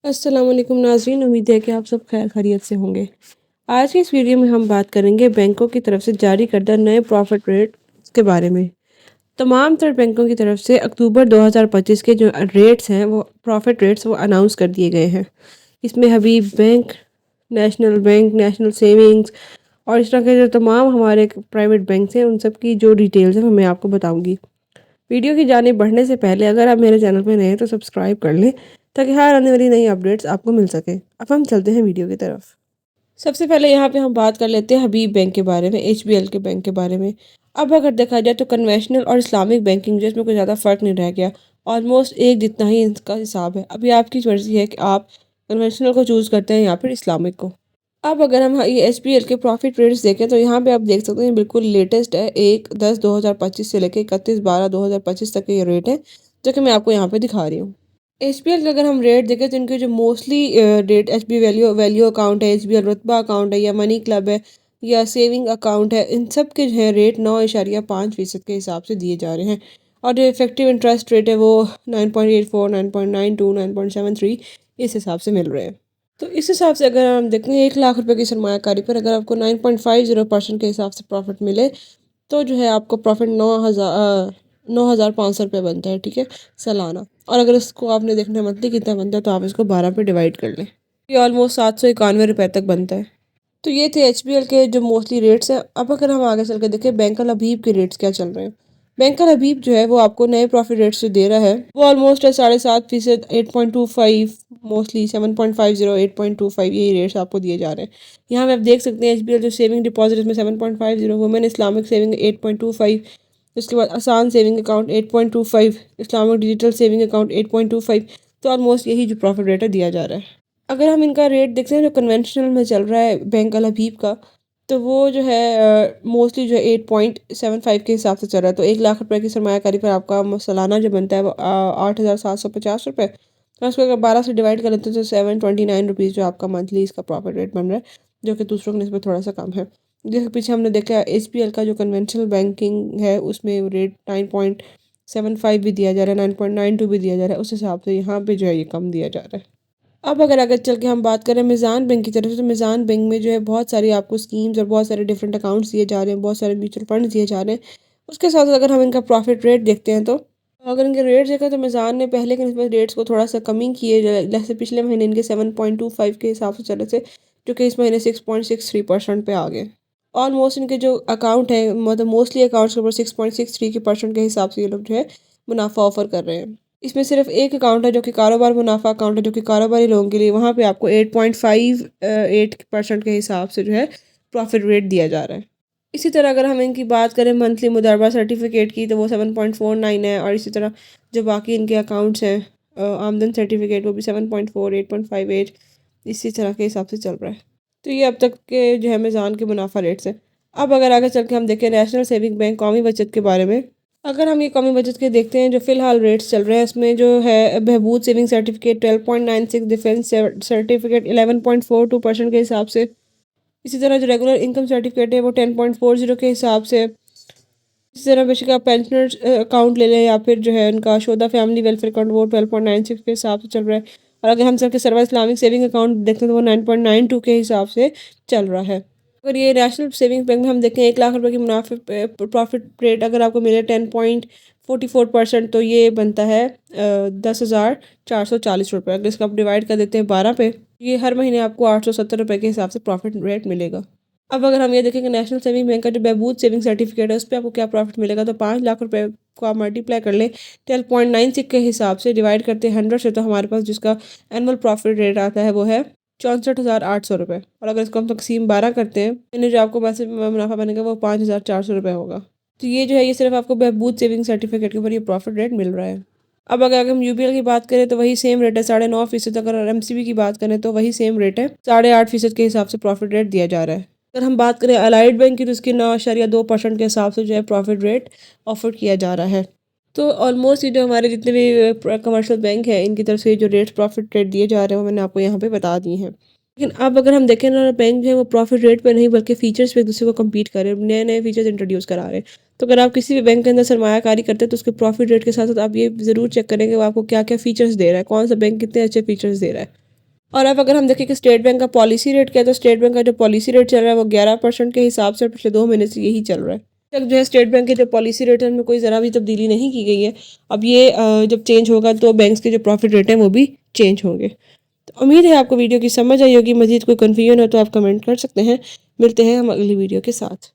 अस्सलाम वालेकुम नाज़रीन, उम्मीद है कि आप सब खैर खैरियत से होंगे। आज की इस वीडियो में हम बात करेंगे बैंकों की तरफ से जारी करदा नए प्रॉफिट रेट के बारे में। तमाम तर बैंकों की तरफ से अक्टूबर 2025 के जो रेट्स हैं वो प्रॉफिट रेट्स वो अनाउंस कर दिए गए हैं। इसमें हबीब बैंक, नेशनल सेविंग्स और इस तरह के जो तमाम हमारे प्राइवेट बैंक्स हैं उन सब की जो डिटेल्स हैं वो मैं आपको बताऊँगी। वीडियो की जानिब बढ़ने से पहले अगर आप मेरे चैनल पर नए हैं तो सब्सक्राइब कर लें ताकि हर आने वाली नई अपडेट्स आपको मिल सके। अब हम चलते हैं वीडियो की तरफ। सबसे पहले यहाँ पे हम बात कर लेते हैं हबीब बैंक के बारे में, एचबीएल के बैंक के बारे में। अब अगर देखा जाए तो कन्वेंशनल और इस्लामिक बैंकिंग जिसमें कोई ज़्यादा फ़र्क नहीं रह गया, ऑलमोस्ट एक जितना ही इसका हिसाब है। अभी आपकी मर्ज़ी है कि आप कन्वेंशनल को चूज़ करते हैं या फिर इस्लामिक को। अब अगर हम ये एचबीएल के प्रॉफिट रेट्स देखें तो यहाँ पे आप देख सकते हैं बिल्कुल लेटेस्ट है, 1/10/2025 से लेकर 31/12/2025 तक के ये रेट है जो कि मैं आपको यहाँ पे दिखा रही हूँ। एचबीएल का अगर हम रेट देखें तो इनके जो mostly rate HB value value account है, एचबीएल रुतबा अकाउंट है या मनी क्लब है या सेविंग अकाउंट है, इन सब के जो है रेट 9.5% के हिसाब से दिए जा रहे हैं। और जो इफेक्टिव इंटरेस्ट रेट है वो 9.84, 9.92, 9.73 इस हिसाब से मिल रहे हैं। तो इस हिसाब से अगर हम देखें 1 लाख रुपए की सरमायाकारी पर अगर आपको 9.50% के हिसाब से प्रॉफिट मिले तो जो है आपको प्रॉफिट 9,500 रुपये बनता है, ठीक है, सालाना। और अगर इसको आपने देखना है मंथली कितना बनता है तो आप इसको 12 पे डिवाइड कर लें, ये ऑलमोस्ट 791 रुपये तक बनता है। तो ये थे एचबीएल के जो मोस्टली रेट्स हैं। अब अगर हम आगे चल के देखें बैंक अल हबीब के रेट्स क्या चल रहे हैं। बैंक अल हबीब जो है वो आपको नए प्रॉफिट रेट्स जो दे रहा है वो ऑलमोस्ट है 7.5%, 8.25, मोस्टली 7.50, 8.25, यही रेट्स आपको दिए जा रहे हैं। यहाँ पे आप देख सकते हैं एचबीएल जो सेविंग डिपॉजिट इसमें 7.50, वुमेन इस्लामिक सेविंग 8.25, उसके बाद आसान saving account 8.25, Islamic digital saving account 8.25। तो ऑलमोस्ट यही जो प्रॉफिट रेट है दिया जा रहा है। अगर हम इनका रेट देखते हैं जो कन्वेंशनल में चल रहा है बैंक अल हबीब का, तो वो जो है मोस्टली जो है 8.75 के हिसाब से चल रहा है। तो 1 लाख रुपए की सरमायाकारी पर आपका सालाना जो बनता है वो 8,750 रुपये। और उसको अगर 12 से डिवाइड कर लेते हैं तो 729 रुपीज़ जो आपका मंथली इसका प्रॉफिट रेट बन रहा है, जो कि दूसरों की निस्बत थोड़ा सा कम है। जिसके पीछे हमने देखा एचबीएल का जो कन्वेंशनल बैंकिंग है उसमें रेट 9.75 भी दिया जा रहा है, 9.92 भी दिया जा रहा है। उस हिसाब से यहाँ पे जो है ये कम दिया जा रहा है। अब अगर आगे चल के हम बात करें मिज़ान बैंक की तरफ से, तो मिज़ान बैंक में जो है बहुत सारी आपको स्कीम्स और बहुत सारे डिफरेंट अकाउंट्स दिए जा रहे हैं, बहुत सारे म्यूचुअल फंड्स दिए जा रहे हैं। उसके साथ साथ अगर हम इनका प्रॉफिट रेट देखते हैं तो अगर इनके रेट देखा तो मिज़ान ने पहले के निस्बत रेट्स को थोड़ा सा कमी किए, जैसे पिछले महीने इनके 7.25 के हिसाब से चले थे, जो कि इस महीने 6.63% पे आ गए। ऑलमोस्ट इनके जो अकाउंट है मतलब मोस्टली अकाउंट्स के ऊपर 6.63 के परसेंट के हिसाब से ये लोग जो है मुनाफा ऑफर कर रहे हैं। इसमें सिर्फ एक अकाउंट है जो कि कारोबार मुनाफा अकाउंट है, जो कि कारोबारी लोगों के लिए, वहाँ पे आपको 8.58% के हिसाब से जो है प्रॉफिट रेट दिया जा रहा है। इसी तरह अगर हम इनकी बात करें मंथली मुदारबा सर्टिफिकेट की तो वो 7.49 है। और इसी तरह जो बाकी इनके अकाउंट्स हैं आमदन सर्टिफिकेट वो भी 7.4, 8.58 इसी तरह के हिसाब से चल रहा है। तो ये अब तक के जो है मिज़ान के मुनाफा रेट्स हैं। अब अगर आगे चल के हम देखें नेशनल सेविंग बैंक कौमी बचत के बारे में, अगर हम ये कौमी बचत के देखते हैं जो फ़िलहाल रेट्स चल रहे हैं, इसमें जो है बहबूद सेविंग सर्टिफिकेट 12.96, डिफेंस सर्टिफिकेट 11.42% के हिसाब से। इसी तरह जो रेगुलर इनकम सर्टिफिकेट है वो 10.40 के हिसाब से। इसी तरह बेशक आप पेंशनर्स अकाउंट ले लें या फिर जो है उनका शोधा फैमिली वेलफेयर अकाउंट वो 12.96 के हिसाब से चल रहा है। और अगर हम सबके सर्वा इस्लामिक सेविंग अकाउंट देखते हैं तो वो 9.92 के हिसाब से चल रहा है। अगर ये नेशनल सेविंग बैंक में हम देखें 1 लाख रुपए की मुनाफे प्रॉफिट रेट अगर आपको मिले 10.44%, तो ये बनता है 10,440 रुपये। अगर इसका आप डिवाइड कर देते हैं 12 पे, ये हर महीने आपको 870 रुपये के हिसाब से प्रॉफिट रेट मिलेगा। अब अगर हम ये देखें कि नेशनल सेविंग बैंक का जो बहबूद सेविंग सर्टिफिकेट है उस पर आपको क्या प्रॉफिट मिलेगा, तो 5 लाख रुपए को आप मल्टीप्लाई कर लें 12.96 के हिसाब से, डिवाइड करते हैं 100 से, तो हमारे पास जिसका एनुअल प्रॉफिट रेट आता है वो है 64,800 रुपये। और अगर इसको हम तकसीम 12 करते हैं यानी जो आपको वैसे मुनाफा बनेगा वो 5,400 रुपये होगा। तो ये जो है ये सिर्फ आपको बहबूद सेविंग सर्टिफिकेट के ऊपर ये प्रॉफिट रेट मिल रहा है। अब अगर हम यूबीएल की बात करें तो वही सेम रेट है 9.5%। अगर एमसीबी की बात करें तो वही सेम रेट है 8.5% के हिसाब से प्रॉफिट रेट दिया जा रहा है। अगर हम बात करें अलाइड बैंक की तो इसके 9.2% के हिसाब से जो है प्रॉफिट रेट ऑफर किया जा रहा है। तो ऑलमोस्ट ये जो हमारे जितने भी कमर्शियल बैंक है इनकी तरफ से जो रेट प्रॉफिट रेट दिए जा रहे हैं वो मैंने आपको यहाँ पे बता दिए हैं। लेकिन अब अगर हम देखें ना, बैंक जो है वो प्रॉफिट रेट पे नहीं बल्कि फीचर्स पे एक दूसरे को कम्पीट कर रहे हैं, नए नए फीचर्स इंट्रोड्यूस करा रहे हैं। तो अगर आप किसी भी बैंक के अंदर सरमायाकारी करते हैं तो उसके प्रॉफिट रेट के साथ साथ आप ये ज़रूर चेक करें कि वो आपको क्या क्या फीचर्स दे रहा है, कौन सा बैंक कितने अच्छे फीचर्स दे रहा है। और अब अगर हम देखें कि स्टेट बैंक का पॉलिसी रेट क्या है, तो स्टेट बैंक का जो पॉलिसी रेट चल रहा है वो 11% के हिसाब से पिछले 2 महीने से यही चल रहा है। तक जो है स्टेट बैंक के जो पॉलिसी रेट है उनमें कोई ज़रा भी तब्दीली नहीं की गई है। अब ये जब चेंज होगा तो बैंक्स के जो प्रॉफिट रेट है वो भी चेंज होंगे। तो उम्मीद है आपको वीडियो की समझ आई होगी। मजीद कोई कन्फ्यूजन हो तो आप कमेंट कर सकते हैं। मिलते हैं हम अगली वीडियो के साथ।